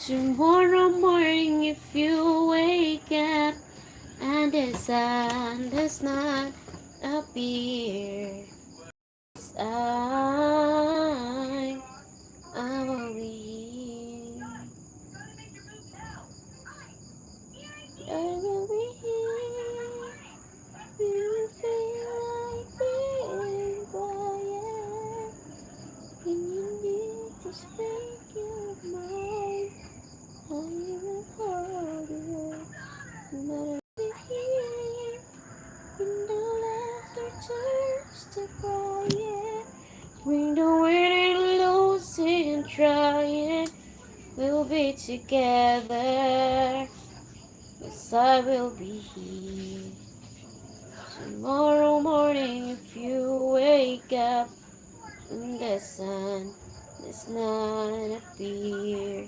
Tomorrow morning, if you wake up and the sun does not appear, I will be here. I will be here. Do you feel like being quiet? When you need to speak your mind, I will hold you. But I'll be here when the laughter turns to quiet. Bring the wind and lose it and try it. We'll be together. Yes, I will be here. Tomorrow morning, if you wake up and the sun does not appear,